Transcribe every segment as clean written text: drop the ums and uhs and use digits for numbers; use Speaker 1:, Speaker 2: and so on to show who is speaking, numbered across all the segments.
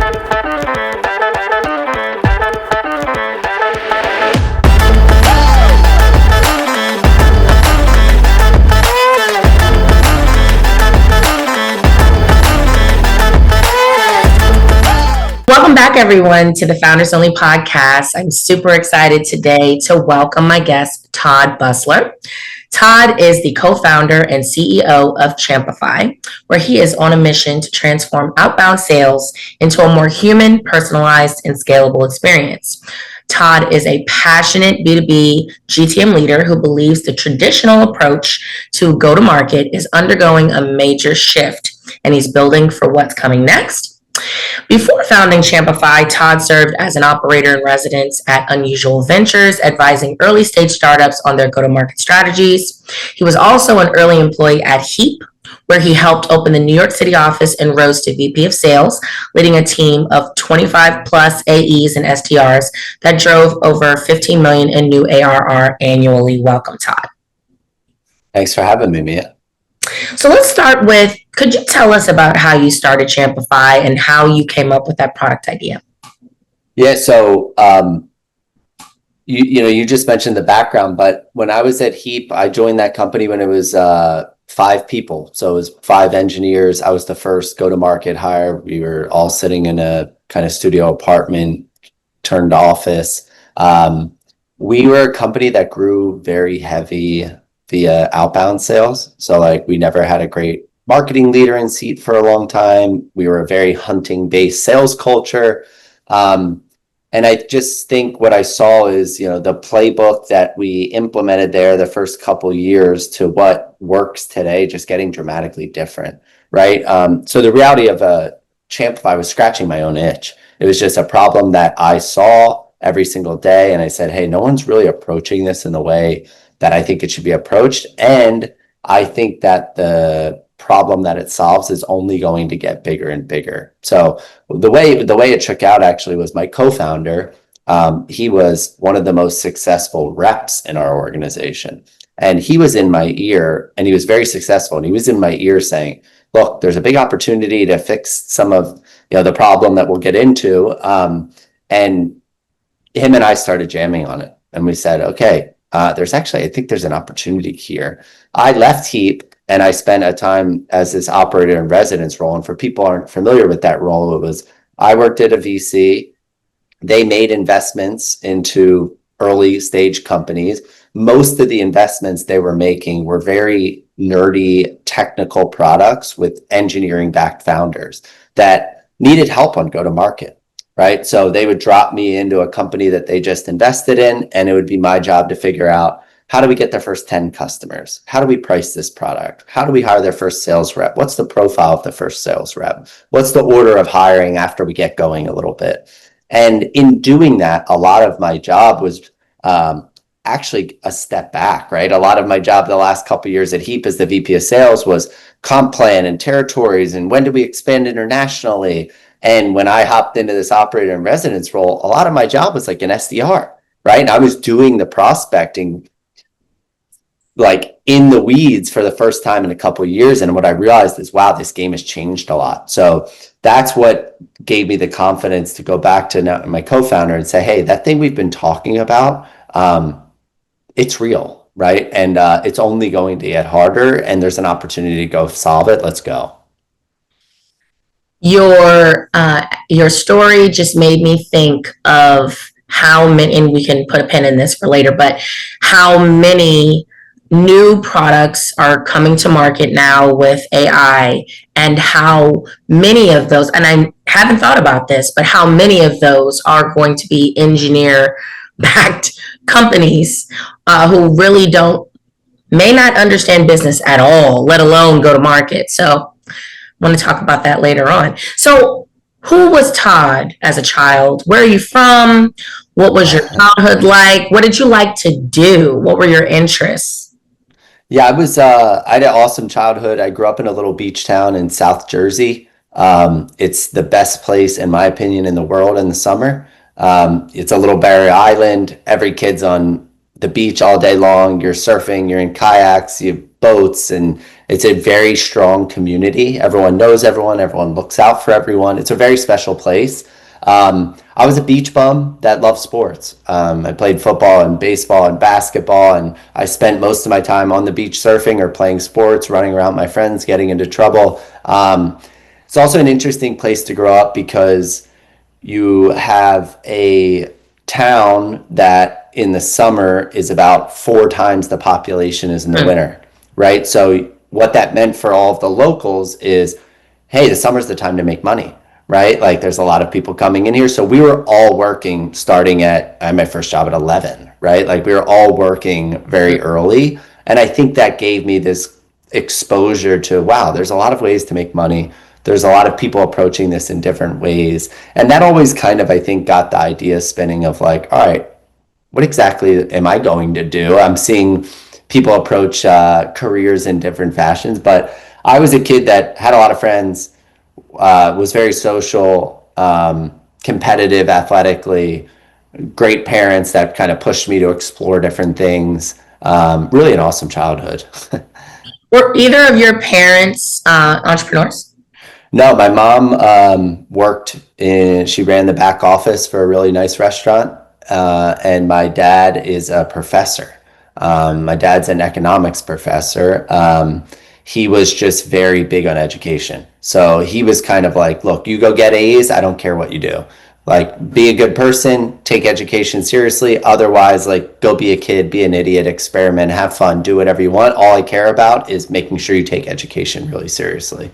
Speaker 1: Welcome back, everyone, to the Founders Only podcast. I'm super excited today to welcome my guest, Todd Busler. Todd is the co-founder and CEO of Champify, where he is on a mission to transform outbound sales into a more human, personalized, and scalable experience. Todd is a passionate B2B GTM leader who believes the traditional approach to go-to-market is undergoing a major shift, and he's building for what's coming next. Before founding Champify, Todd served as an operator in residence at Unusual Ventures, advising early-stage startups on their go-to-market strategies. He was also an early employee at Heap, where he helped open the New York City office and rose to VP of Sales, leading a team of 25 plus AEs and SDRs that drove over 15 million in new ARR annually. Welcome, Todd.
Speaker 2: Thanks for having me, Mia.
Speaker 1: So let's start with, could you tell us about how you started Champify and how you came up with that product idea?
Speaker 2: Yeah, so you just mentioned the background, but when I was at Heap, I joined that company when it was 5 people. So it was 5 engineers. I was the first go-to-market hire. We were all sitting in a kind of studio apartment turned office. We were a company that grew very heavy via outbound sales. So like we never had a great marketing leader in seat for a long time. We were a very hunting based sales culture. And I just think what I saw is, the playbook that we implemented there the first couple years to what works today, just getting dramatically different, right? So the reality of Champify was scratching my own itch. It was just a problem that I saw every single day. And I said, hey, no one's really approaching this in the way that I think it should be approached. And I think that the problem that it solves is only going to get bigger and bigger. So the way it shook out actually was my co-founder. He was one of the most successful reps in our organization. And he was in my ear, and he was very successful. And he was in my ear saying, look, there's a big opportunity to fix some of the problem that we'll get into. And him and I started jamming on it. And we said, okay, I think there's an opportunity here. I left Heap and I spent a time as this operator in residence role. And for people who aren't familiar with that role, I worked at a VC. They made investments into early stage companies. Most of the investments they were making were very nerdy technical products with engineering backed founders that needed help on go to market. Right. So they would drop me into a company that they just invested in, and it would be my job to figure out, how do we get their first 10 customers? How do we price this product? How do we hire their first sales rep? What's the profile of the first sales rep? What's the order of hiring after we get going a little bit? And in doing that, a lot of my job was actually a step back, right? A lot of my job the last couple of years at Heap as the VP of sales was comp plan and territories and when do we expand internationally? And when I hopped into this operator in residence role, a lot of my job was like an SDR, right? And I was doing the prospecting like in the weeds for the first time in a couple of years. And what I realized is, wow, this game has changed a lot. So that's what gave me the confidence to go back to my co-founder and say, hey, that thing we've been talking about, it's real, right? And it's only going to get harder, and there's an opportunity to go solve it. Let's go.
Speaker 1: Your story just made me think of how many, and we can put a pin in this for later, but how many new products are coming to market now with AI, and how many of those, and I haven't thought about this, but how many of those are going to be engineer-backed companies who really may not understand business at all, let alone go to market. So I want to talk about that later on. So who was Todd as a child? Where are you from? What was your childhood like? What did you like to do? What were your interests?
Speaker 2: Yeah, I had an awesome childhood. I grew up in a little beach town in South Jersey. It's the best place, in my opinion, in the world in the summer. It's a little barrier island. Every kid's on the beach all day long. You're surfing, you're in kayaks, you have boats, and It's a very strong community. Everyone knows everyone. Everyone looks out for everyone. It's a very special place. I was a beach bum that loved sports. I played football and baseball and basketball, and I spent most of my time on the beach surfing or playing sports, running around with my friends, getting into trouble. It's also an interesting place to grow up because you have a town that in the summer is about 4 times the population is in the winter, right? So what that meant for all of the locals is, hey, the summer's the time to make money, right? Like there's a lot of people coming in here. So we were all working starting at, I had my first job at 11, right? Like we were all working very early. And I think that gave me this exposure to, wow, there's a lot of ways to make money. There's a lot of people approaching this in different ways. And that always kind of, I think, got the idea spinning of like, all right, what exactly am I going to do? I'm seeing people approach careers in different fashions, but I was a kid that had a lot of friends, was very social, competitive athletically, great parents that kind of pushed me to explore different things. Really an awesome childhood.
Speaker 1: Were either of your parents entrepreneurs?
Speaker 2: No, my mom she ran the back office for a really nice restaurant. And my dad is a professor. My dad's an economics professor. He was just very big on education. So he was kind of like, look, you go get A's. I don't care what you do. Like, be a good person, take education seriously. Otherwise, like, go be a kid, be an idiot, experiment, have fun, do whatever you want. All I care about is making sure you take education really seriously.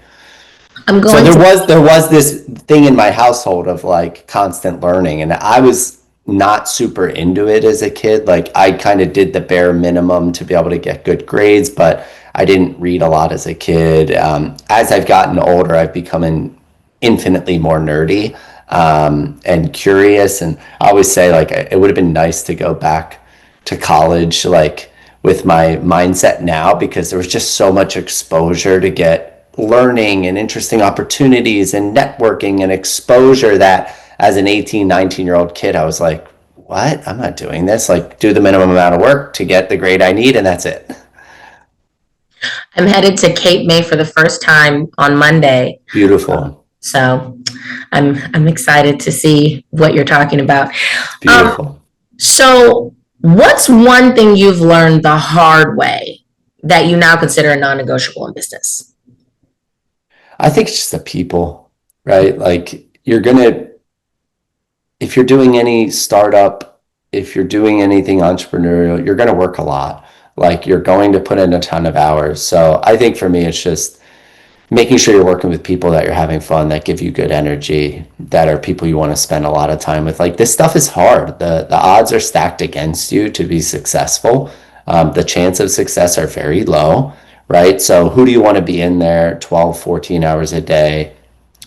Speaker 2: So there was this thing in my household of like constant learning, and I was not super into it as a kid. Like I kind of did the bare minimum to be able to get good grades, but I didn't read a lot as a kid. As I've gotten older, I've become infinitely more nerdy and curious. And I always say like it would have been nice to go back to college like with my mindset now, because there was just so much exposure to get learning and interesting opportunities and networking and exposure that as an 18, 19-year-old kid, I was like, what? I'm not doing this. Like, do the minimum amount of work to get the grade I need, and that's it.
Speaker 1: I'm headed to Cape May for the first time on Monday.
Speaker 2: Beautiful.
Speaker 1: So I'm excited to see what you're talking about.
Speaker 2: Beautiful.
Speaker 1: So what's one thing you've learned the hard way that you now consider a non-negotiable in business?
Speaker 2: I think it's just the people, right? Like if you're doing any startup, if you're doing anything entrepreneurial, you're gonna work a lot. Like you're going to put in a ton of hours. So I think for me, it's just making sure you're working with people that you're having fun, that give you good energy, that are people you want to spend a lot of time with. Like this stuff is hard. The odds are stacked against you to be successful. The chance of success are very low, right? So who do you want to be in there 12, 14 hours a day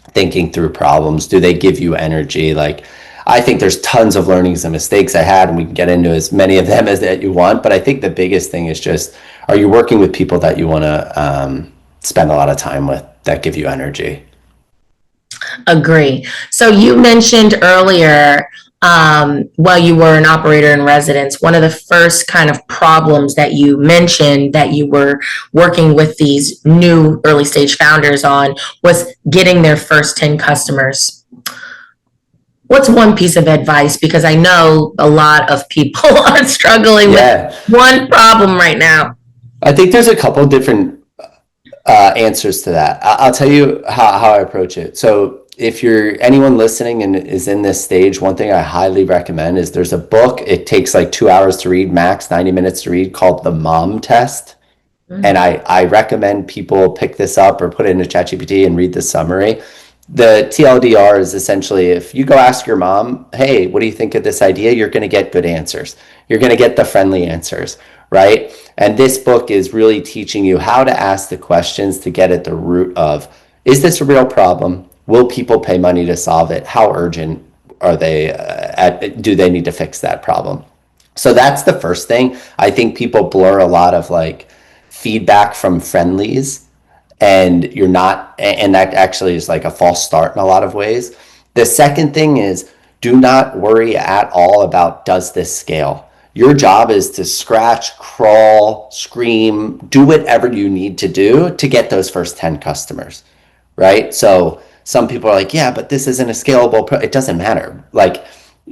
Speaker 2: thinking through problems? Do they give you energy? Like I think there's tons of learnings and mistakes I had, and we can get into as many of them as that you want. But I think the biggest thing is just, are you working with people that you want to spend a lot of time with, that give you energy?
Speaker 1: Agree. So you mentioned earlier, while you were an operator in residence, one of the first kind of problems that you mentioned that you were working with these new early stage founders on was getting their first 10 customers. What's one piece of advice? Because I know a lot of people are struggling with one problem right now.
Speaker 2: I think there's a couple different answers to that. I'll tell you how I approach it. So if you're anyone listening and is in this stage, one thing I highly recommend is there's a book. It takes like 2 hours to read, max 90 minutes to read, called The Mom Test. And I recommend people pick this up or put it into ChatGPT and read the summary. The TLDR is essentially, if you go ask your mom, hey, what do you think of this idea? You're going to get good answers. You're going to get the friendly answers, right? And this book is really teaching you how to ask the questions to get at the root of, is this a real problem? Will people pay money to solve it? How urgent are they? Do they need to fix that problem? So that's the first thing. I think people blur a lot of like feedback from friendlies, and you're not, and that actually is like a false start in a lot of ways. The second thing is, do not worry at all about, does this scale? Your job is to scratch, crawl, scream, do whatever you need to do to get those first 10 customers, right? So some people are like, yeah, but this isn't a scalable it doesn't matter. Like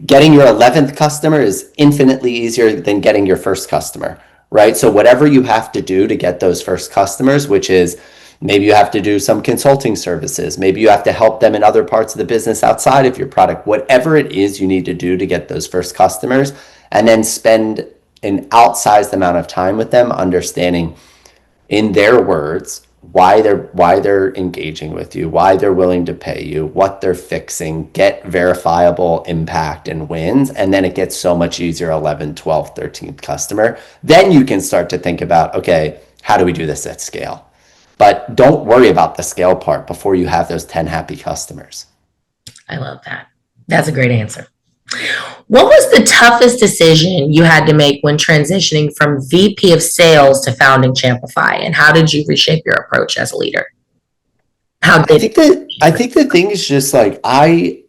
Speaker 2: getting your 11th customer is infinitely easier than getting your first customer, right? So whatever you have to do to get those first customers, which is maybe you have to do some consulting services, maybe you have to help them in other parts of the business outside of your product, whatever it is you need to do to get those first customers, and then spend an outsized amount of time with them understanding in their words why they're engaging with you, why they're willing to pay you, what they're fixing, get verifiable impact and wins, and then it gets so much easier 11, 12, 13th customer. Then you can start to think about, okay, how do we do this at scale? But don't worry about the scale part before you have those 10 happy customers.
Speaker 1: I love that. That's a great answer. What was the toughest decision you had to make when transitioning from VP of sales to founding Champify? And how did you reshape your approach as a leader?
Speaker 2: I think the thing is just like I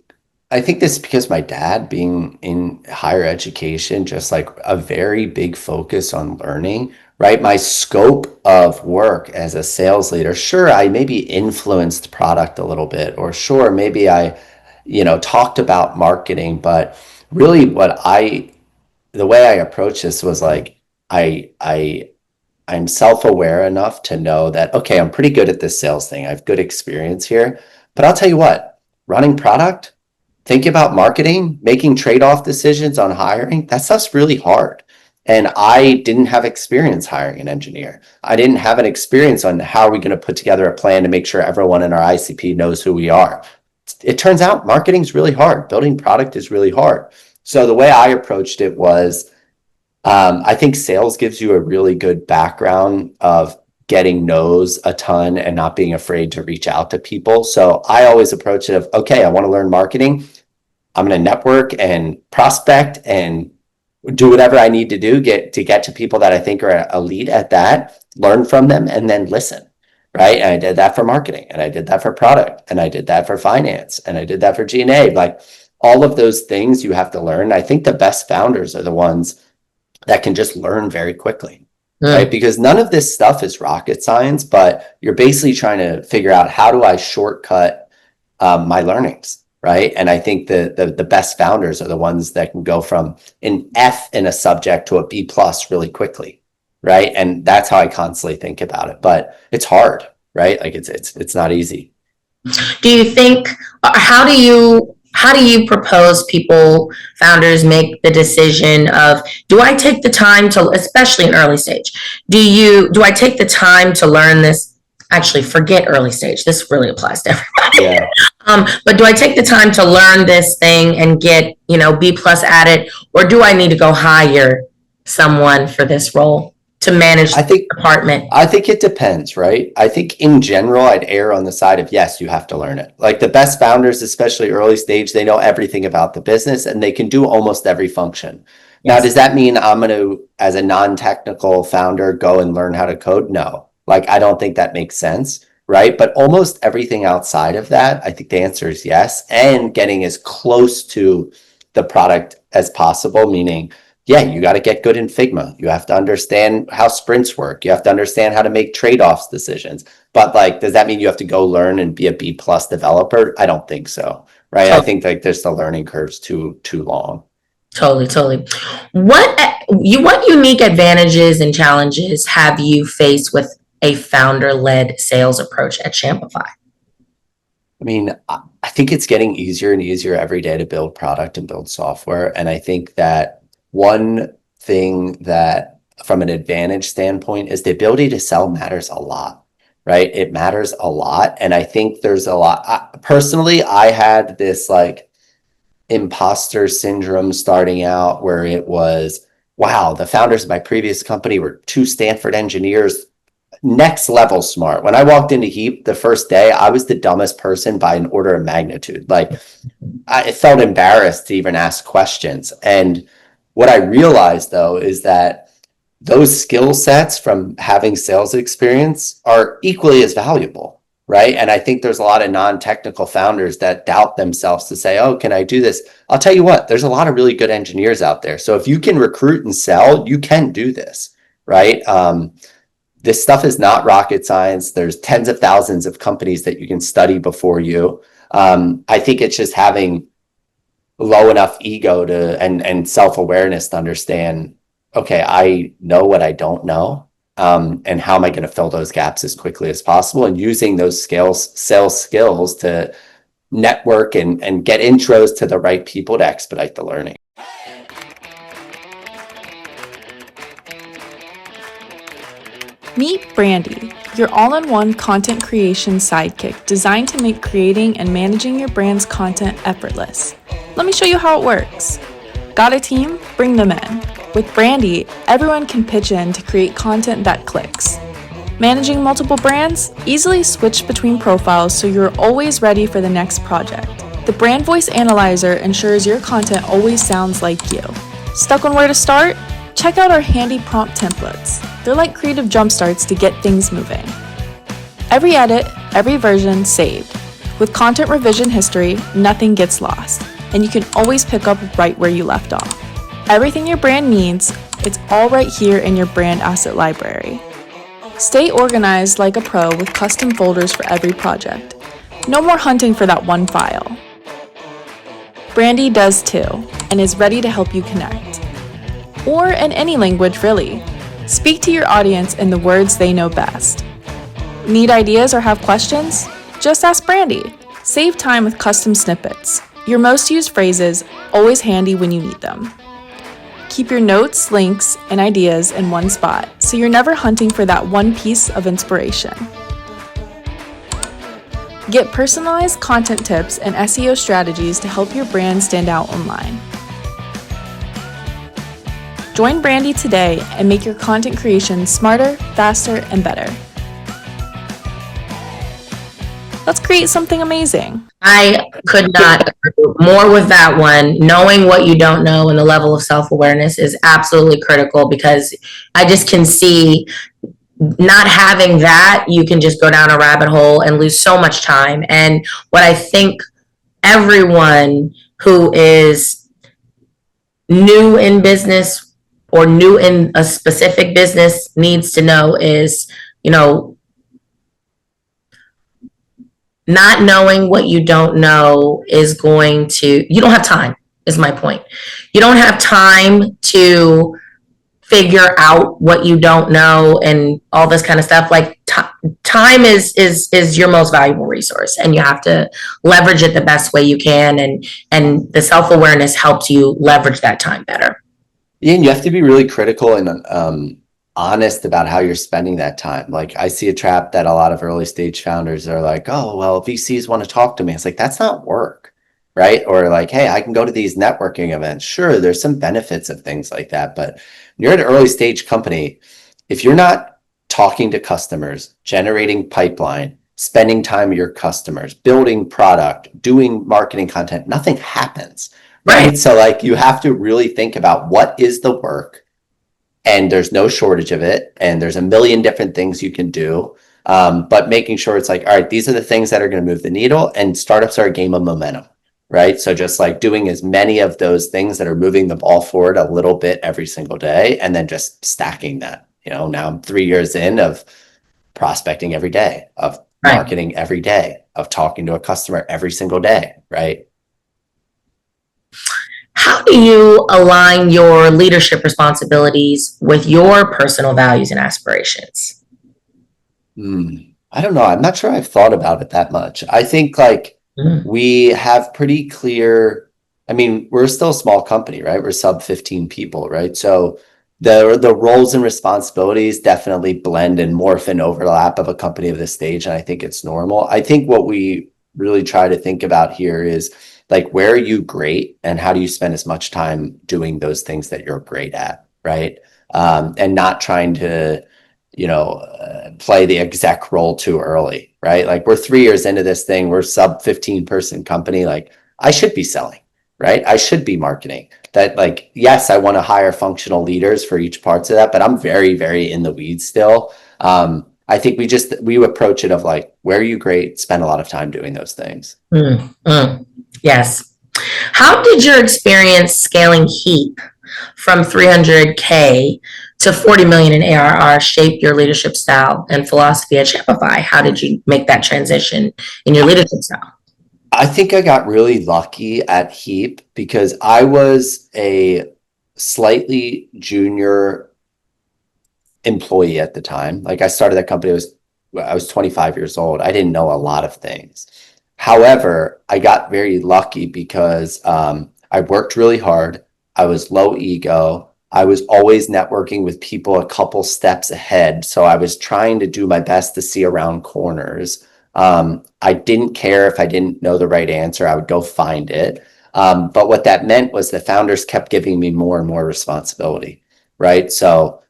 Speaker 2: think this is because my dad being in higher education, just like a very big focus on learning, right? My scope of work as a sales leader, sure, I maybe influenced product a little bit, or sure, maybe I, talked about marketing, but really the way I approached this was like, I'm self-aware enough to know that, okay, I'm pretty good at this sales thing. I have good experience here, but I'll tell you what, running product, thinking about marketing, making trade-off decisions on hiring, that stuff's really hard. And I didn't have experience hiring an engineer. I didn't have an experience on how are we going to put together a plan to make sure everyone in our ICP knows who we are. It turns out marketing is really hard. Building product is really hard. So the way I approached it was, I think sales gives you a really good background of getting no's a ton and not being afraid to reach out to people. So I always approach it of, okay, I want to learn marketing. I'm going to network and prospect and do whatever I need to do get to people that I think are elite at that, learn from them, and then listen, right? And I did that for marketing, and I did that for product, and I did that for finance, and I did that for G&A. Like all of those things you have to learn. I think the best founders are the ones that can just learn very quickly, right? Because none of this stuff is rocket science, but you're basically trying to figure out how do I shortcut my learnings. Right. And I think the best founders are the ones that can go from an F in a subject to a B plus really quickly. Right. And that's how I constantly think about it. But it's hard, right? Like it's not easy.
Speaker 1: Do you think, how do you propose founders make the decision of, do I take the time to, especially in early stage, do I take the time to learn this? Actually, forget early stage. This really applies to everybody.
Speaker 2: Yeah.
Speaker 1: But do I take the time to learn this thing and get, B plus at it? Or do I need to go hire someone for this role to manage the department?
Speaker 2: I think it depends, right? I think in general, I'd err on the side of, yes, you have to learn it. Like the best founders, especially early stage, they know everything about the business and they can do almost every function. Yes. Now, does that mean I'm going to, as a non-technical founder, go and learn how to code? No. Like, I don't think that makes sense, right? But almost everything outside of that, I think the answer is yes. And getting as close to the product as possible, meaning, yeah, you got to get good in Figma. You have to understand how sprints work. You have to understand how to make trade-offs decisions. But like, does that mean you have to go learn and be a B plus developer? I don't think so, right? I think like there's the learning curve's too long.
Speaker 1: Totally. What unique advantages and challenges have you faced with a founder-led sales approach at Champify?
Speaker 2: I mean, I think it's getting easier and easier every day to build product and build software. And I think that one thing that from an advantage standpoint is the ability to sell matters a lot, right? It matters a lot. And I think there's a lot. Personally, I had this like imposter syndrome starting out where it was, wow, the founders of my previous company were two Stanford engineers, next level smart. When I walked into Heap the first day, I was the dumbest person by an order of magnitude. Like I felt embarrassed to even ask questions. And what I realized though is that those skill sets from having sales experience are equally as valuable, right? And I think there's a lot of non-technical founders that doubt themselves to say, oh, can I do this? I'll tell you what, there's a lot of really good engineers out there. So if you can recruit and sell, you can do this, right? This stuff is not rocket science. There's tens of thousands of companies that you can study before you. I think it's just having low enough ego to and self-awareness to understand, okay, I know what I don't know. And how am I going to fill those gaps as quickly as possible, and using those sales skills to network and get intros to the right people to expedite the learning.
Speaker 3: Meet Brandy, your all-in-one content creation sidekick designed to make creating and managing your brand's content effortless. Let me show you how it works. Got a team? Bring them in. With Brandy, everyone can pitch in to create content that clicks. Managing multiple brands? Easily switch between profiles so you're always ready for the next project. The Brand Voice Analyzer ensures your content always sounds like you. Stuck on where to start? Check out our handy prompt templates. They're like creative jumpstarts to get things moving. Every edit, every version saved. With content revision history, nothing gets lost, and you can always pick up right where you left off. Everything your brand needs, it's all right here in your brand asset library. Stay organized like a pro with custom folders for every project. No more hunting for that one file. Brandy does too, and is ready to help you connect. Or in any language, really. Speak to your audience in the words they know best. Need ideas or have questions? Just ask Brandy. Save time with custom snippets. Your most used phrases, always handy when you need them. Keep your notes, links, and ideas in one spot, so you're never hunting for that one piece of inspiration. Get personalized content tips and SEO strategies to help your brand stand out online. Join Brandy today and make your content creation smarter, faster, and better. Let's create something amazing.
Speaker 1: I could not agree more with that one. Knowing what you don't know and the level of self-awareness is absolutely critical, because I just can see not having that, you can just go down a rabbit hole and lose so much time. And what I think everyone who is new in business or new in a specific business needs to know is, not knowing what you don't know is going to, you don't have time, is my point. You don't have time to figure out what you don't know and all this kind of stuff. Like time is your most valuable resource, and you have to leverage it the best way you can. And the self-awareness helps you leverage that time better.
Speaker 2: Yeah, and you have to be really critical and honest about how you're spending that time. Like, I see a trap that a lot of early stage founders are like, oh, well, VCs want to talk to me. It's like, that's not work, right? Or like, hey, I can go to these networking events. Sure, there's some benefits of things like that. But when you're an early stage company, if you're not talking to customers, generating pipeline, spending time with your customers, building product, doing marketing content, nothing happens, right? So like, you have to really think about what is the work. And there's no shortage of it. And there's a million different things you can do. But making sure it's like, all right, these are the things that are going to move the needle. And startups are a game of momentum, right? So just like doing as many of those things that are moving the ball forward a little bit every single day, and then just stacking that. Now I'm 3 years in of prospecting every day, of marketing every day, of talking to a customer every single day, right?
Speaker 1: How do you align your leadership responsibilities with your personal values and aspirations?
Speaker 2: I don't know. I'm not sure I've thought about it that much. I think we have pretty clear, we're still a small company, right? We're sub 15 people, right? So the roles and responsibilities definitely blend and morph and overlap of a company of this stage. And I think it's normal. I think what we really try to think about here is, like, where are you great and how do you spend as much time doing those things that you're great at, right? And not trying to, play the exec role too early, right? Like, we're 3 years into this thing, we're sub 15 person company. Like, I should be selling, right? I should be marketing. That, like, yes, I want to hire functional leaders for each parts of that, but I'm very, very in the weeds still. I think we approach it of like, where are you great? Spend a lot of time doing those things.
Speaker 1: Yes. How did your experience scaling Heap from 300K to 40 million in ARR shape your leadership style and philosophy at Shopify? How did you make that transition in your leadership style?
Speaker 2: I think I got really lucky at Heap because I was a slightly junior employee at the time. Like I started that company, I was 25 years old. I didn't know a lot of things. However, I got very lucky because I worked really hard. I was low ego. I was always networking with people a couple steps ahead. So I was trying to do my best to see around corners. I didn't care if I didn't know the right answer. I would go find it. But what that meant was the founders kept giving me more and more responsibility, right? So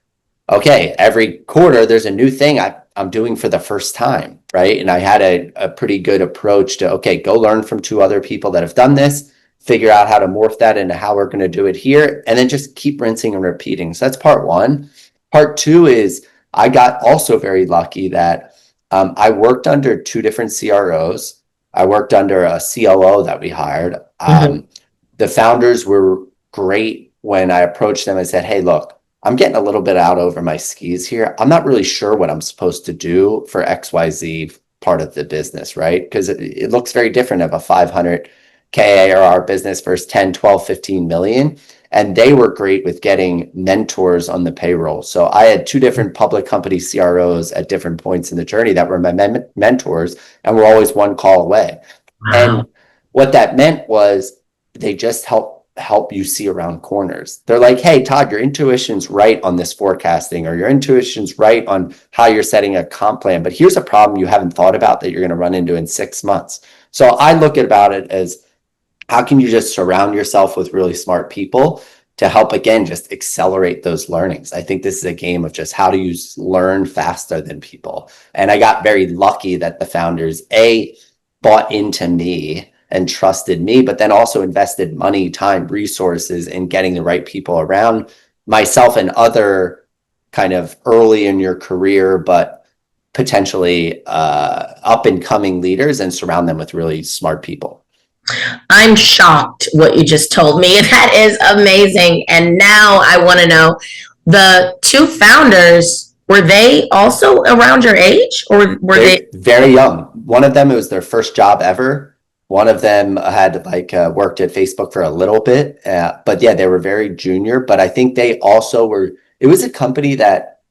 Speaker 2: okay, every quarter there's a new thing I'm doing for the first time, right? And I had a pretty good approach to, okay, go learn from two other people that have done this, figure out how to morph that into how we're going to do it here, and then just keep rinsing and repeating. So that's part one. Part two is I got also very lucky that I worked under two different CROs. I worked under a COO that we hired. The founders were great when I approached them and said, hey, look, I'm getting a little bit out over my skis here. I'm not really sure what I'm supposed to do for XYZ part of the business, right? Because it looks very different of a 500K ARR business versus 10, 12, 15 million. And they were great with getting mentors on the payroll. So I had two different public company CROs at different points in the journey that were my mentors, and were always one call away. Wow. And what that meant was they just help you see around corners. They're like, hey, Todd, your intuition's right on this forecasting, or your intuition's right on how you're setting a comp plan. But here's a problem you haven't thought about that you're going to run into in 6 months. So I look about it as, how can you just surround yourself with really smart people to help, again, just accelerate those learnings? I think this is a game of just how do you learn faster than people. And I got very lucky that the founders, bought into me and trusted me, but then also invested money, time, resources in getting the right people around myself and other kind of early in your career, but potentially up and coming leaders, and surround them with really smart people.
Speaker 1: I'm shocked what you just told me. That is amazing. And now I want to know, the two founders, were they also around your age, or were they
Speaker 2: very young? One of them, it was their first job ever. One of them had worked at Facebook for a little bit, but yeah, they were very junior. But I think they also were, it was a company that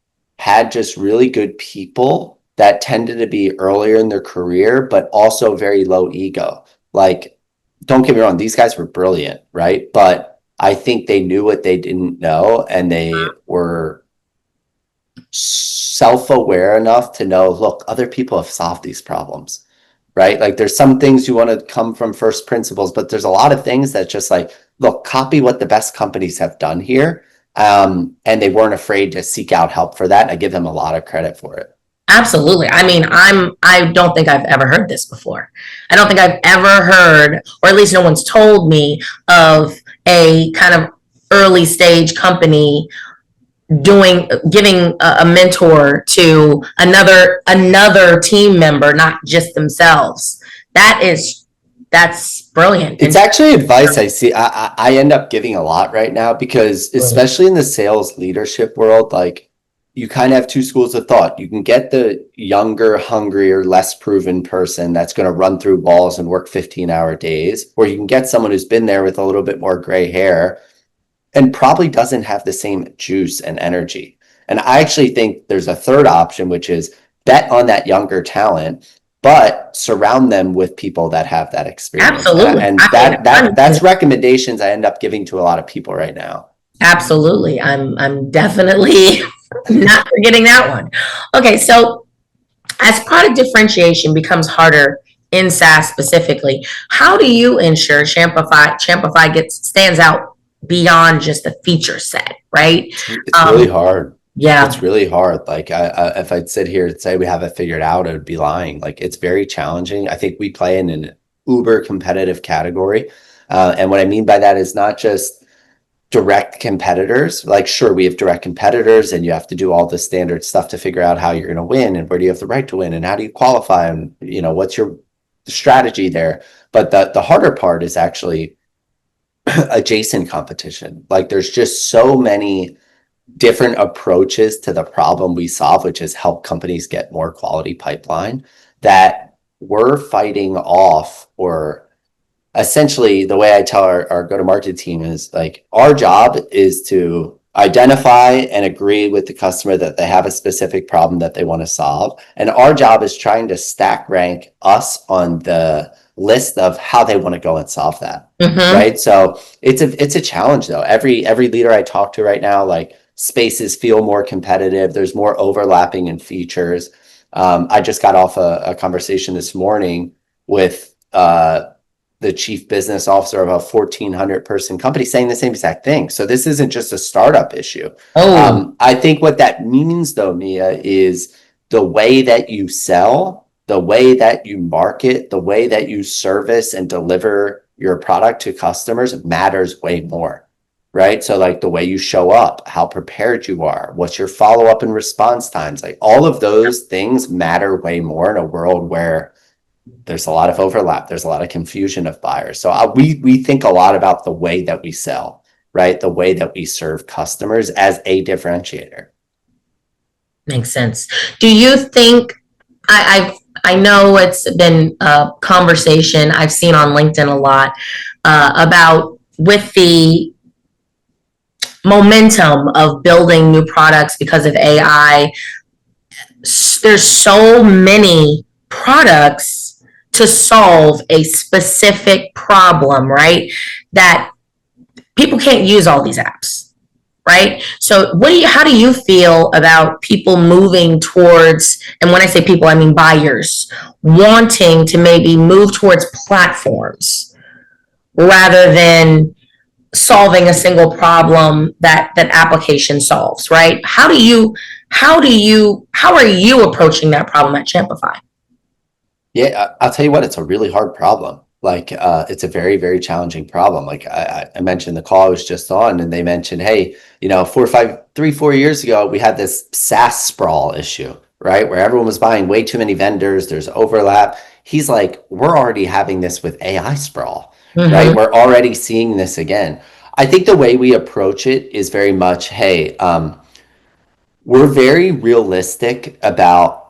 Speaker 2: had just really good people that tended to be earlier in their career, but also very low ego. Like, don't get me wrong, these guys were brilliant, right? But I think they knew what they didn't know, and they were self-aware enough to know, look, other people have solved these problems. Right? Like, there's some things you want to come from first principles, but there's a lot of things that just like, look, copy what the best companies have done here. And they weren't afraid to seek out help for that. And I give them a lot of credit for it.
Speaker 1: Absolutely. I mean, I don't think I've ever heard this before. I don't think I've ever heard, or at least no one's told me, of a kind of early stage company giving a mentor to another team member, not just themselves. That's brilliant.
Speaker 2: It's actually advice I see. I end up giving a lot right now, because especially in the sales leadership world, like, you kind of have two schools of thought. You can get the younger, hungrier, less proven person that's going to run through walls and work 15-hour days, or you can get someone who's been there with a little bit more gray hair and probably doesn't have the same juice and energy. And I actually think there's a third option, which is bet on that younger talent, but surround them with people that have that experience.
Speaker 1: Absolutely.
Speaker 2: And that's recommendations I end up giving to a lot of people right now.
Speaker 1: Absolutely. I'm definitely not forgetting that one. Okay, so as product differentiation becomes harder in SaaS specifically, how do you ensure Champify stands out beyond just the feature set, right?
Speaker 2: It's really hard.
Speaker 1: Yeah.
Speaker 2: It's really hard. Like, if I'd sit here and say we have it figured out, I would be lying. Like, it's very challenging. I think we play in an uber competitive category. And what I mean by that is not just direct competitors. Like, sure, we have direct competitors and you have to do all the standard stuff to figure out how you're going to win and where do you have the right to win and how do you qualify and, what's your strategy there. But the harder part is actually adjacent competition. Like, there's just so many different approaches to the problem we solve, which is help companies get more quality pipeline, that we're fighting off. Or essentially, the way I tell our go-to-market team is, like, our job is to identify and agree with the customer that they have a specific problem that they want to solve. And our job is trying to stack rank us on the list of how they want to go and solve that. Right. So it's a challenge, though. Every leader I talk to right now, like, spaces feel more competitive. There's more overlapping in features. I just got off a conversation this morning with the chief business officer of a 1,400 person company saying the same exact thing. So this isn't just a startup issue. I think what that means, though, Mia, is the way that you sell, the way that you market, the way that you service and deliver your product to customers matters way more. Right. So, like, the way you show up, how prepared you are, what's your follow up and response times, like, all of those things matter way more in a world where there's a lot of overlap. There's a lot of confusion of buyers. So we think a lot about the way that we sell, right? The way that we serve customers as a differentiator.
Speaker 1: Makes sense. Do you think, I know it's been a conversation I've seen on LinkedIn a lot about, with the momentum of building new products because of AI, there's so many products to solve a specific problem, right? That people can't use all these apps, right? So how do you feel about people moving towards, and when I say people, I mean buyers, wanting to maybe move towards platforms rather than solving a single problem that application solves, right? How are you approaching that problem at Champify?
Speaker 2: Yeah, I'll tell you what, it's a really hard problem. Like, it's a very, very challenging problem. Like, I mentioned the call I was just on, and they mentioned, hey, 4 years ago, we had this SaaS sprawl issue, right? Where everyone was buying way too many vendors. There's overlap. He's like, we're already having this with AI sprawl, right? We're already seeing this again. I think the way we approach it is very much, hey, we're very realistic about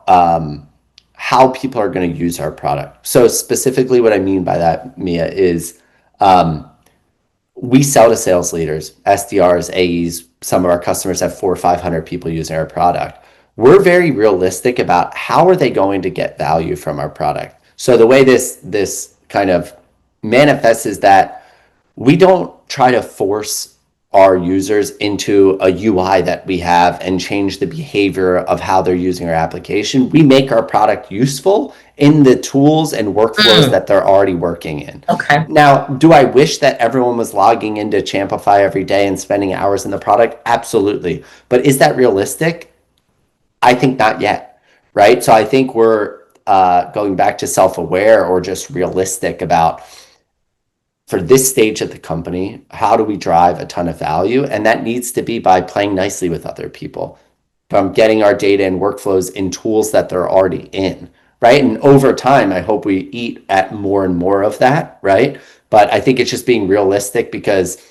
Speaker 2: how people are going to use our product. So specifically what I mean by that, Mia, is we sell to sales leaders, SDRs, AEs. Some of our customers have 400 or 500 people using our product. We're very realistic about how are they going to get value from our product. So the way this kind of manifests is that we don't try to force our users into a UI that we have and change the behavior of how they're using our application. We make our product useful in the tools and workflows that they're already working in.
Speaker 1: Okay.
Speaker 2: Now, do I wish that everyone was logging into Champify every day and spending hours in the product? Absolutely. But is that realistic? I think not yet, right? So I think we're going back to self-aware or just realistic about, for this stage of the company, how do we drive a ton of value? And that needs to be by playing nicely with other people, from getting our data and workflows in tools that they're already in, right? And over time, I hope we eat at more and more of that, right? But I think it's just being realistic, because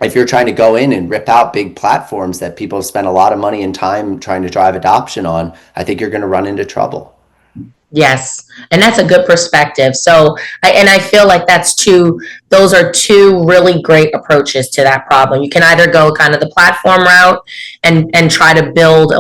Speaker 2: if you're trying to go in and rip out big platforms that people have spent a lot of money and time trying to drive adoption on, I think you're going to run into trouble.
Speaker 1: Yes. And that's a good perspective. So, I feel like those are two really great approaches to that problem. You can either go kind of the platform route and try to build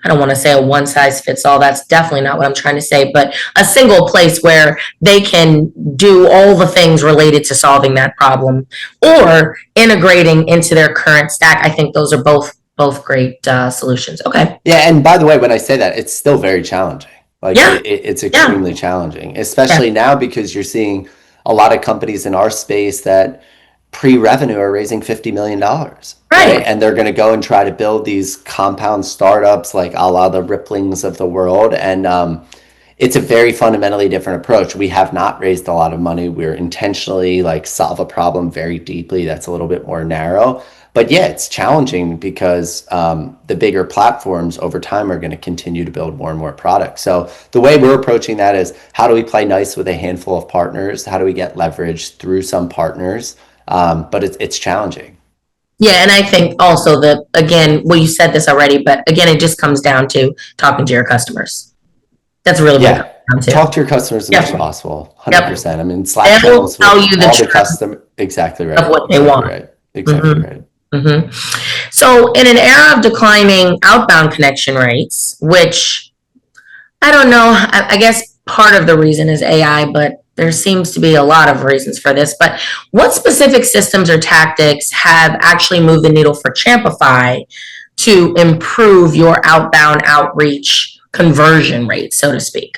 Speaker 1: I don't want to say a one size fits all. That's definitely not what I'm trying to say, but a single place where they can do all the things related to solving that problem, or integrating into their current stack. I think those are both great solutions. Okay.
Speaker 2: Yeah. And by the way, when I say that, it's still very challenging. Like, it's extremely challenging, especially now, because you're seeing a lot of companies in our space that pre-revenue are raising $50 million. Right. And they're going to go and try to build these compound startups, like a la the Ripplings of the world. And it's a very fundamentally different approach. We have not raised a lot of money. We're intentionally like solve a problem very deeply. That's a little bit more narrow. But yeah, it's challenging because the bigger platforms over time are going to continue to build more and more products. So the way we're approaching that is, how do we play nice with a handful of partners? How do we get leverage through some partners? But it's challenging.
Speaker 1: Yeah, and I think also that, again, well, you said this already, but again, it just comes down to talking to your customers. That's really what it
Speaker 2: Yeah.
Speaker 1: comes down to.
Speaker 2: Talk to your customers as much as
Speaker 1: Yep.
Speaker 2: possible.
Speaker 1: Yep.
Speaker 2: 100%. I mean, Slack
Speaker 1: They will
Speaker 2: channels with
Speaker 1: tell you the
Speaker 2: all the
Speaker 1: truth
Speaker 2: customer. Exactly right.
Speaker 1: of what they
Speaker 2: Exactly
Speaker 1: want.
Speaker 2: right. Exactly
Speaker 1: Mhm.
Speaker 2: right.
Speaker 1: Mhm. So, in an era of declining outbound connection rates, which I don't know, I guess part of the reason is AI, but there seems to be a lot of reasons for this. But what specific systems or tactics have actually moved the needle for Champify to improve your outbound outreach conversion rate, so to speak?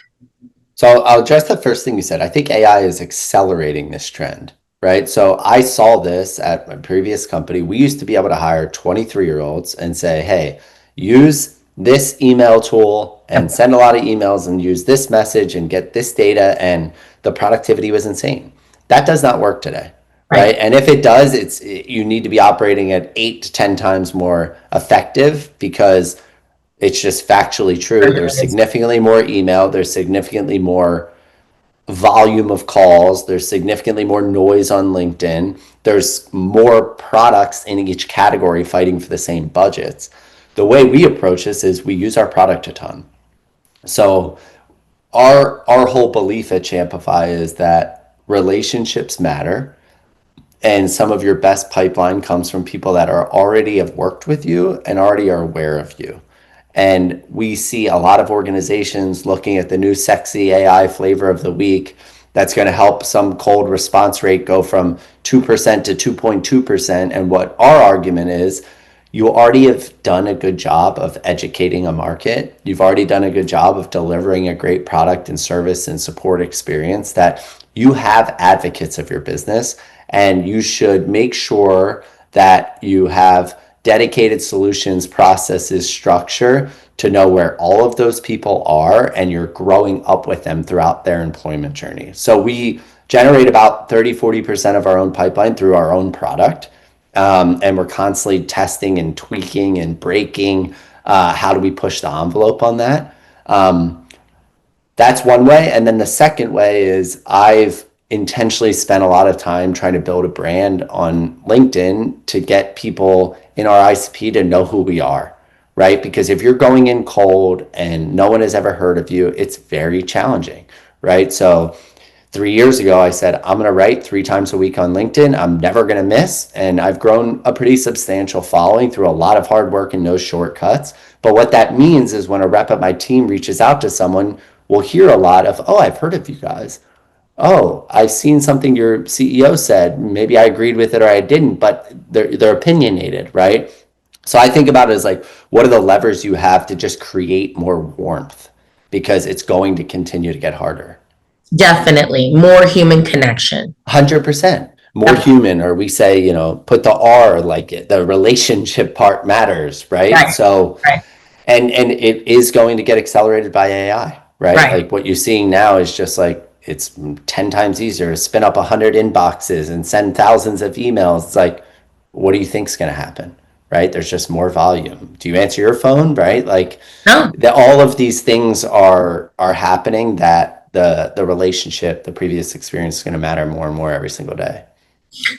Speaker 2: So I'll address the first thing you said. I think AI is accelerating this trend, right? So I saw this at my previous company. We used to be able to hire 23-year-olds and say, hey, use this email tool and send a lot of emails and use this message and get this data. And the productivity was insane. That does not work today, right? And if it does, you need to be operating at 8 to 10 times more effective, because it's just factually true. There's significantly more email. There's significantly more volume of calls. There's significantly more noise on LinkedIn. There's more products in each category fighting for the same budgets. The way we approach this is we use our product a ton. So our whole belief at Champify is that relationships matter, and some of your best pipeline comes from people that are already have worked with you and already are aware of you. And we see a lot of organizations looking at the new sexy AI flavor of the week that's going to help some cold response rate go from 2% to 2.2%. And what our argument is, you already have done a good job of educating a market. You've already done a good job of delivering a great product and service and support experience, that you have advocates of your business, and you should make sure that you have dedicated solutions, processes, structure to know where all of those people are, and you're growing up with them throughout their employment journey. So we generate about 30-40% of our own pipeline through our own product. And we're constantly testing and tweaking and breaking. How do we push the envelope on that? That's one way. And then the second way is, I've intentionally spent a lot of time trying to build a brand on LinkedIn to get people in our ICP to know who we are, right? Because if you're going in cold and no one has ever heard of you, it's very challenging, right? So 3 years ago, I said, I'm going to write 3 times a week on LinkedIn. I'm never going to miss. And I've grown a pretty substantial following through a lot of hard work and no shortcuts. But what that means is, when a rep at my team reaches out to someone, we'll hear a lot of, oh, I've heard of you guys. Oh, I've seen something your CEO said. Maybe I agreed with it or I didn't, but they're opinionated, right? So I think about it as like, what are the levers you have to just create more warmth? Because it's going to continue to get harder.
Speaker 1: Definitely. More human connection.
Speaker 2: 100%. More human, or we say, put the R, like it, the relationship part matters, right?
Speaker 1: Right.
Speaker 2: So,
Speaker 1: Right.
Speaker 2: and it is going to get accelerated by AI, right?
Speaker 1: Right.
Speaker 2: Like what you're seeing now is just like, it's 10 times easier to spin up 100 inboxes and send thousands of emails. It's like, what do you think's going to happen, right? There's just more volume. Do you answer your phone, right? Like,
Speaker 1: No.
Speaker 2: all of these things are happening, that the relationship, the previous experience is going to matter more and more every single day.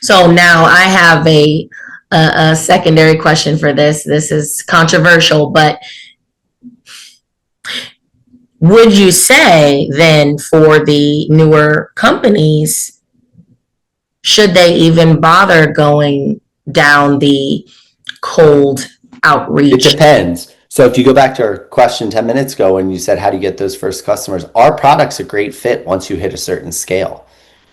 Speaker 1: So now I have a secondary question for this. This is controversial, but would you say then, for the newer companies, should they even bother going down the cold outreach?
Speaker 2: It depends. So if you go back to our question 10 minutes ago, when you said, how do you get those first customers? Our product's a great fit once you hit a certain scale.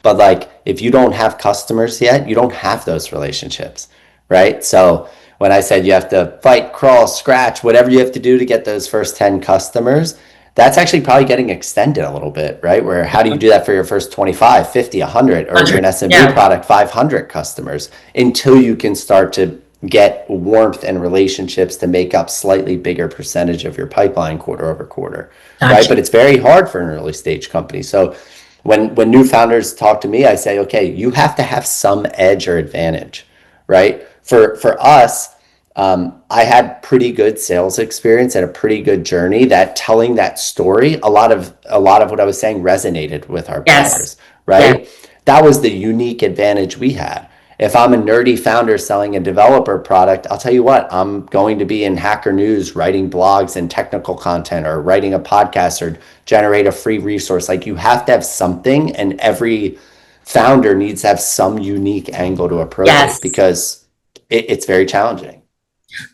Speaker 2: But like, if you don't have customers yet, you don't have those relationships, right? So when I said you have to fight, crawl, scratch, whatever you have to do to get those first 10 customers, that's actually probably getting extended a little bit, right? Where how do you do that for your first 25, 50, 100, or if you're an SMB product, 500 customers, until you can start to get warmth and relationships to make up slightly bigger percentage of your pipeline quarter over quarter, right? But it's very hard for an early stage company. So when new founders talk to me, I say, okay, you have to have some edge or advantage, right? For us, I had pretty good sales experience and a pretty good journey that telling that story, a lot of what I was saying resonated with our buyers, right? Yeah. That was the unique advantage we had. If I'm a nerdy founder selling a developer product, I'll tell you what, I'm going to be in Hacker News writing blogs and technical content or writing a podcast or generate a free resource. Like you have to have something, and every founder needs to have some unique angle to approach it because it's very challenging.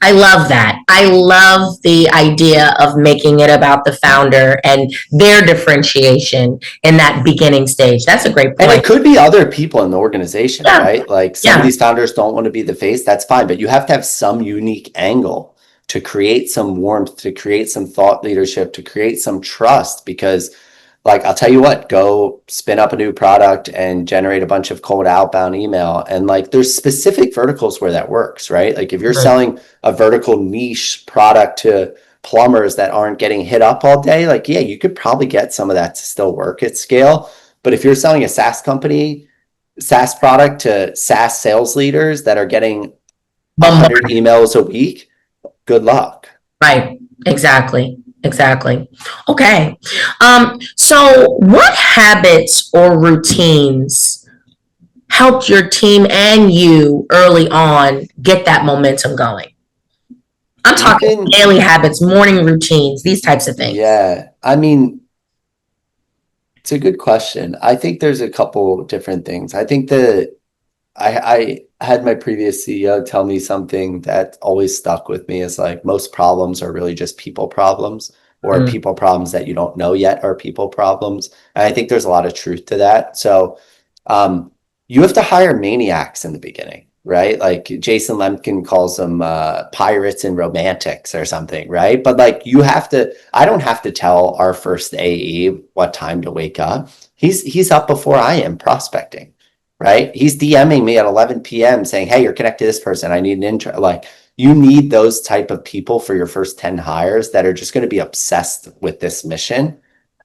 Speaker 1: I love that. I love the idea of making it about the founder and their differentiation in that beginning stage. That's a great point.
Speaker 2: And it could be other people in the organization, right? Like some of these founders don't want to be the face. That's fine. But you have to have some unique angle to create some warmth, to create some thought leadership, to create some trust. Because like, I'll tell you what, go spin up a new product and generate a bunch of cold outbound email. And like, there's specific verticals where that works, right? Like if you're selling a vertical niche product to plumbers that aren't getting hit up all day, like, yeah, you could probably get some of that to still work at scale. But if you're selling a SaaS product to SaaS sales leaders that are getting 100 emails a week, good luck.
Speaker 1: Right. Exactly. Okay. So what habits or routines helped your team and you early on get that momentum going? I'm talking daily habits, morning routines, these types of things.
Speaker 2: Yeah. I mean, it's a good question. I think there's a couple different things. I think that I had my previous CEO tell me something that always stuck with me is like most problems are really just people problems or people problems that you don't know yet are people problems. And I think there's a lot of truth to that. So you have to hire maniacs in the beginning, right? Like Jason Lemkin calls them pirates and romantics or something, right? But like I don't have to tell our first AE what time to wake up. He's up before I am prospecting. Right? He's DMing me at 11 p.m. saying, hey, you're connected to this person. I need an intro. Like you need those type of people for your first 10 hires that are just going to be obsessed with this mission.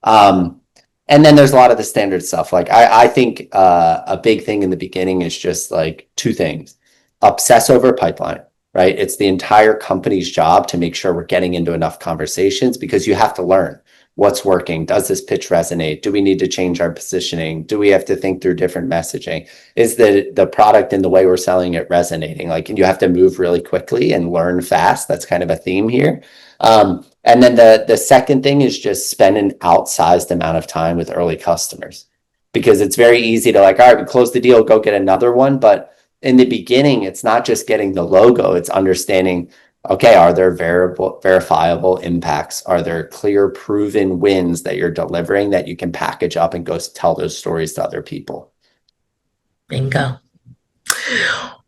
Speaker 2: And then there's a lot of the standard stuff. Like I think a big thing in the beginning is just like two things. Obsess over pipeline, right? It's the entire company's job to make sure we're getting into enough conversations because you have to learn. What's working? Does this pitch resonate? Do we need to change our positioning? Do we have to think through different messaging? Is the product and the way we're selling it resonating? Like, you have to move really quickly and learn fast. That's kind of a theme here. And then the second thing is just spend an outsized amount of time with early customers, because it's very easy to like, all right, we close the deal, go get another one. But in the beginning, it's not just getting the logo, it's understanding, okay, are there verifiable impacts? Are there clear, proven wins that you're delivering that you can package up and go tell those stories to other people?
Speaker 1: Bingo.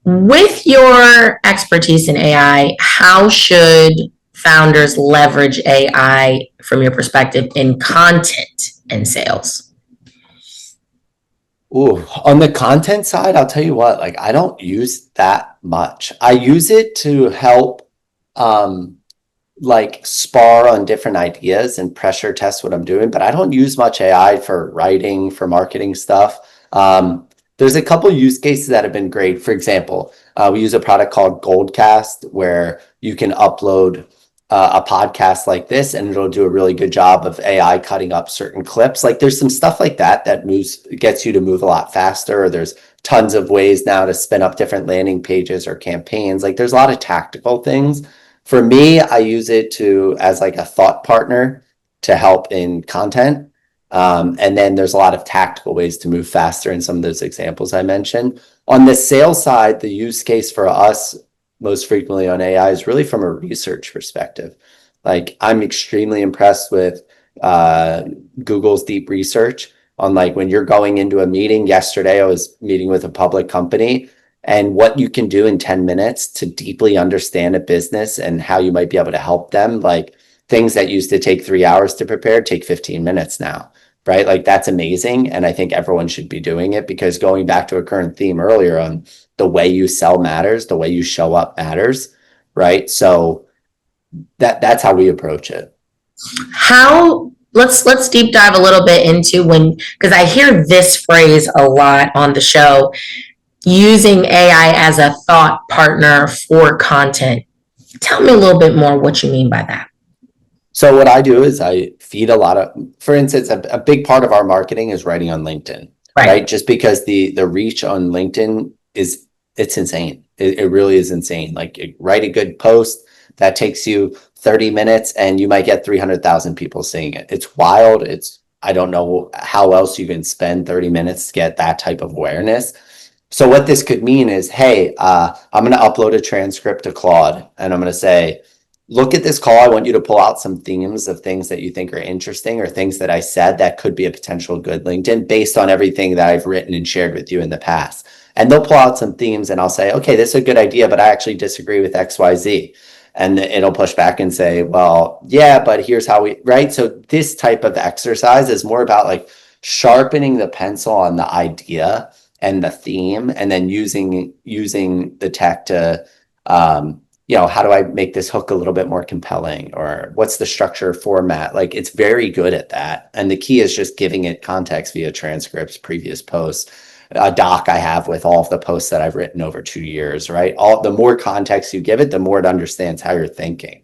Speaker 1: With your expertise in AI, how should founders leverage AI from your perspective in content and sales?
Speaker 2: Ooh, on the content side, I'll tell you what, like I don't use that much. I use it to help like spar on different ideas and pressure test what I'm doing, but I don't use much AI for writing, for marketing stuff. There's a couple use cases that have been great. For example, we use a product called Goldcast where you can upload a podcast like this and it'll do a really good job of AI cutting up certain clips. Like there's some stuff like that gets you to move a lot faster. Or there's tons of ways now to spin up different landing pages or campaigns. Like there's a lot of tactical things. For me, I use it as like a thought partner to help in content. And then there's a lot of tactical ways to move faster in some of those examples I mentioned. On the sales side, the use case for us most frequently on AI is really from a research perspective. Like I'm extremely impressed with Google's deep research on like when you're going into a meeting. Yesterday, I was meeting with a public company, and what you can do in 10 minutes to deeply understand a business and how you might be able to help them. Like things that used to take 3 hours to prepare take 15 minutes now, right? Like that's amazing. And I think everyone should be doing it, because going back to a current theme earlier on, the way you sell matters, the way you show up matters, right? So that's how we approach it.
Speaker 1: Let's deep dive a little bit into because I hear this phrase a lot on the show, using AI as a thought partner for content. Tell me a little bit more what you mean by that.
Speaker 2: So what I do is I feed for instance, a big part of our marketing is writing on LinkedIn, right? Just because the reach on LinkedIn it's insane. It really is insane. Like, you write a good post that takes you 30 minutes and you might get 300,000 people seeing it. It's wild. I don't know how else you can spend 30 minutes to get that type of awareness. So what this could mean is, hey, I'm going to upload a transcript to Claude, and I'm going to say, look at this call. I want you to pull out some themes of things that you think are interesting, or things that I said that could be a potential good LinkedIn based on everything that I've written and shared with you in the past. And they'll pull out some themes, and I'll say, okay, this is a good idea, but I actually disagree with XYZ. And it'll push back and say, well, yeah, but here's how right? So this type of exercise is more about like sharpening the pencil on the idea and the theme, and then using the tech to, how do I make this hook a little bit more compelling, or what's the structure format? Like, it's very good at that. And the key is just giving it context via transcripts, previous posts, a doc I have with all of the posts that I've written over 2 years, right? The more context you give it, the more it understands how you're thinking.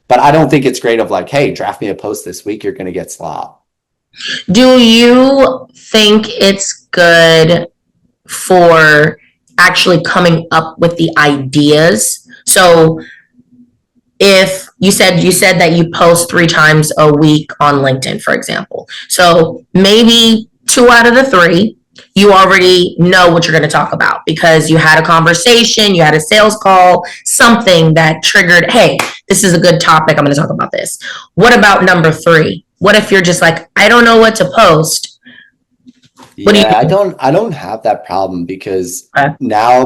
Speaker 2: But I don't think it's great of like, hey, draft me a post this week, you're going to get slop.
Speaker 1: Do you think it's good for actually coming up with the ideas? So if you said that you post 3 times a week on LinkedIn, for example, so maybe 2 out of the 3, you already know what you're going to talk about because you had a conversation, you had a sales call, something that triggered, hey, this is a good topic, I'm going to talk about this. What about number 3? What if you're just like, I don't know what to post?
Speaker 2: I don't have that problem, because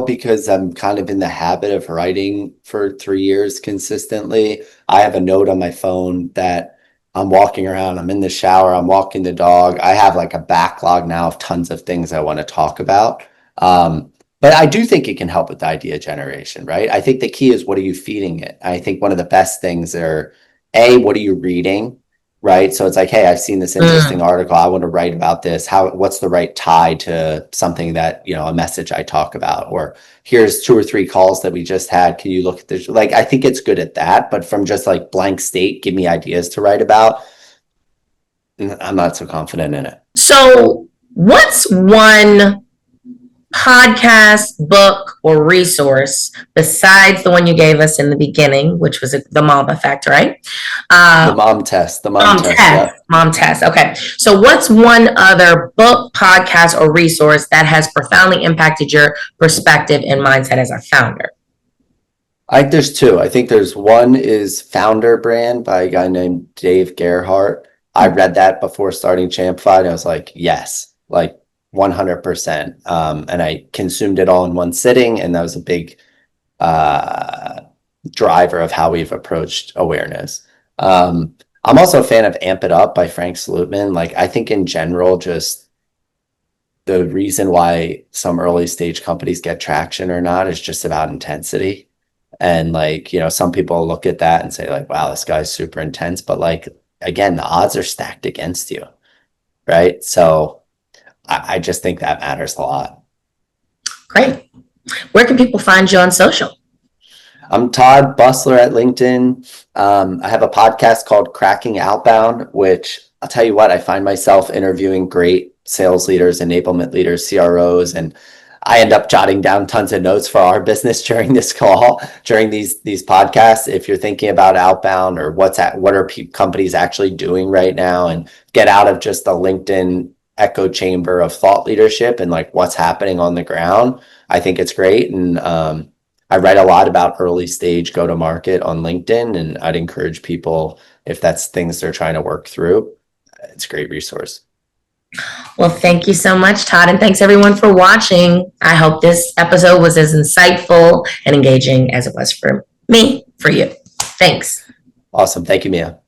Speaker 2: because I'm kind of in the habit of writing for 3 years consistently, I have a note on my phone that I'm walking around, I'm in the shower, I'm walking the dog. I have like a backlog now of tons of things I want to talk about. But I do think it can help with idea generation, right? I think the key is, what are you feeding it? I think one of the best things are, what are you reading? Right. So it's like, hey, I've seen this interesting article, I want to write about this. What's the right tie to something that, a message I talk about? Or here's 2 or 3 calls that we just had. Can you look at this? Like, I think it's good at that. But from just like blank state, give me ideas to write about, I'm not so confident in it.
Speaker 1: So what's one podcast, book, or resource besides the one you gave us in the beginning, which was the mom effect, right?
Speaker 2: The mom test. Yeah.
Speaker 1: Mom test. Okay. So what's one other book, podcast, or resource that has profoundly impacted your perspective and mindset as a founder?
Speaker 2: I think there's 2. I think there's one is Founder Brand by a guy named Dave Gerhardt. I read that before starting Champify, and I was like, yes, like 100%. And I consumed it all in one sitting, and that was a big driver of how we've approached awareness. I'm also a fan of Amp It Up by Frank Slootman. Like, I think in general, just the reason why some early stage companies get traction or not is just about intensity. And like, some people look at that and say like, wow, this guy's super intense. But like, again, the odds are stacked against you, right? So I just think that matters a lot.
Speaker 1: Great. Where can people find you on social?
Speaker 2: I'm Todd Busler at LinkedIn. I have a podcast called Cracking Outbound, which I'll tell you what, I find myself interviewing great sales leaders, enablement leaders, CROs, and I end up jotting down tons of notes for our business during this call, during these podcasts. If you're thinking about outbound, or what are companies actually doing right now, and get out of just the LinkedIn echo chamber of thought leadership and like what's happening on the ground, I think it's great. And I write a lot about early stage go to market on LinkedIn, and I'd encourage people, if that's things they're trying to work through, it's a great resource.
Speaker 1: Well, thank you so much, Todd, and thanks everyone for watching. I hope this episode was as insightful and engaging as it was for me, for you. Thanks.
Speaker 2: Awesome. Thank you, Mia.